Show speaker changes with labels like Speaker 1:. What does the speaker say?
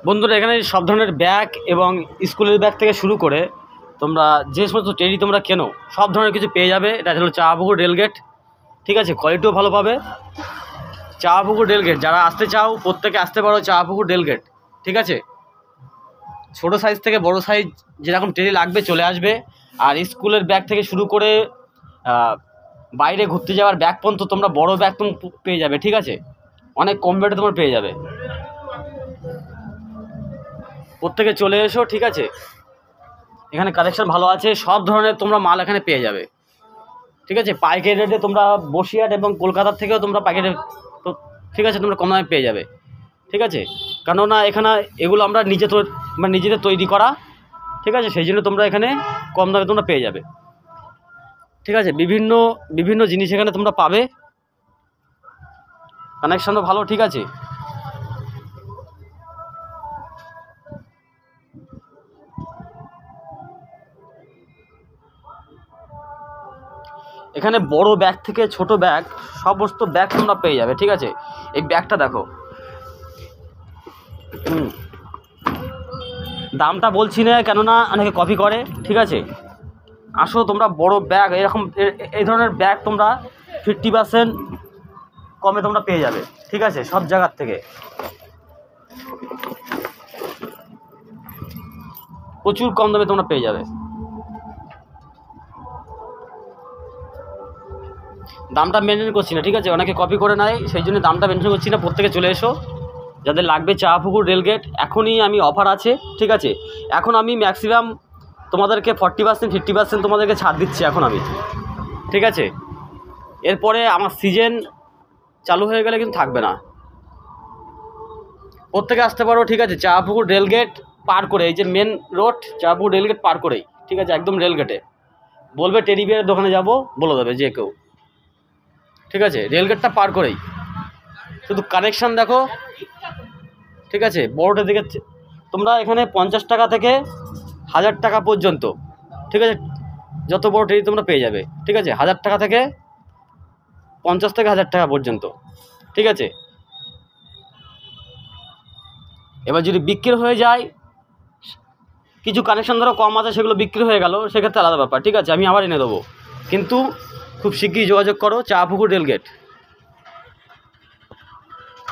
Speaker 1: বন্ধুরা, এখানে সব ধরনের ব্যাগ এবং স্কুলের ব্যাগ থেকে শুরু করে তোমরা যে সমস্ত টেডি তোমরা কেনো সব ধরনের কিছু পেয়ে যাবে। এটা হলো চাঁপাপুকুর রেলগেট, ঠিক আছে। কোয়ালিটিও ভালো পাবে। চাঁপাপুকুর রেলগেট যারা আসতে চাও প্রত্যেকে আসতে পারো চাঁপাপুকুর রেলগেট, ঠিক আছে। ছোটো সাইজ থেকে বড় সাইজ যেরকম টেডি লাগবে চলে আসবে। আর স্কুলের ব্যাগ থেকে শুরু করে বাইরে ঘুরতে যাওয়ার ব্যাগ পর্যন্ত তোমরা বড় ব্যাগ তুমি পেয়ে যাবে, ঠিক আছে। অনেক কম রেটে তোমরা পেয়ে যাবে। প্রত্যেকে চলে এসো, ঠিক আছে। এখানে কালেকশন ভালো আছে, সব ধরনের তোমরা মাল এখানে পেয়ে যাবে, ঠিক আছে। পাইকারি রেটে তোমরা বসিরহাট এবং কলকাতার থেকেও তোমরা পাইকারি, ঠিক আছে, তোমরা কম দামে পেয়ে যাবে, ঠিক আছে। কেননা এখানে এগুলো আমরা নিজেদের তৈরি করা, ঠিক আছে। সেই জন্য তোমরা এখানে কম দামে তোমরা পেয়ে যাবে, ঠিক আছে। বিভিন্ন জিনিস এখানে তোমরা পাবে, কানেকশনও ভালো, ঠিক আছে। এখানে বড় ব্যাগ থেকে ছোট ব্যাগ সমস্ত ব্যাগ তোমরা পেয়ে যাবে, ঠিক আছে। এই ব্যাগটা দেখো, দামটা বলছি না কেননা অনেকে কপি করে, ঠিক আছে। আসো তোমরা বড় ব্যাগ এরকম এই ধরনের ব্যাগ তোমরা 50% কমে তোমরা পেয়ে যাবে, ঠিক আছে। সব জায়গার থেকে প্রচুর কম দামে তোমরা পেয়ে যাবে। দামটা মেনটেন করছি না, ঠিক আছে। অনেকে কপি করে নেয়, সেই জন্য দামটা মেনটেন করছি না। প্রত্যেকে চলে এসো, যাদের লাগবে চাঁপাপুকুর রেলগেট। এখনই আমি অফার আছে, ঠিক আছে। এখন আমি ম্যাক্সিমাম তোমাদেরকে 40% 50% তোমাদেরকে ছাড় দিচ্ছি এখন আমি, ঠিক আছে। এরপরে আমার সিজন চালু হয়ে গেলে কিন্তু থাকবে না। প্রত্যেকে আসতে পারো, ঠিক আছে। চাঁপাপুকুর রেলগেট পার করে, এই যে মেন রোড চাঁপাপুকুর রেলগেট পার করেই, ঠিক আছে, একদম রেলগেটে বলবে টেডি বিয়ারের দোকানে যাব, বলে দেবে যে কেউ, ঠিক আছে। রেলগেটটা পার করেই শুধু কানেকশান দেখো, ঠিক আছে। বড়োটার দিকে তোমরা এখানে 50 টাকা থেকে 1000 টাকা পর্যন্ত, ঠিক আছে, যত বড় টেডি তোমরা পেয়ে যাবে, ঠিক আছে। 1000 টাকা থেকে 50 থেকে 1000 টাকা পর্যন্ত, ঠিক আছে। এবার যদি বিক্রি হয়ে যায়, কিছু কানেকশান ধরো কম আছে, সেগুলো বিক্রি হয়ে গেল, সেক্ষেত্রে আলাদা ব্যাপার, ঠিক আছে। আমি আবার এনে দেবো, কিন্তু খুব শিগগিরই যোগাযোগ করো চাঁপাপুকুর রেলগেট।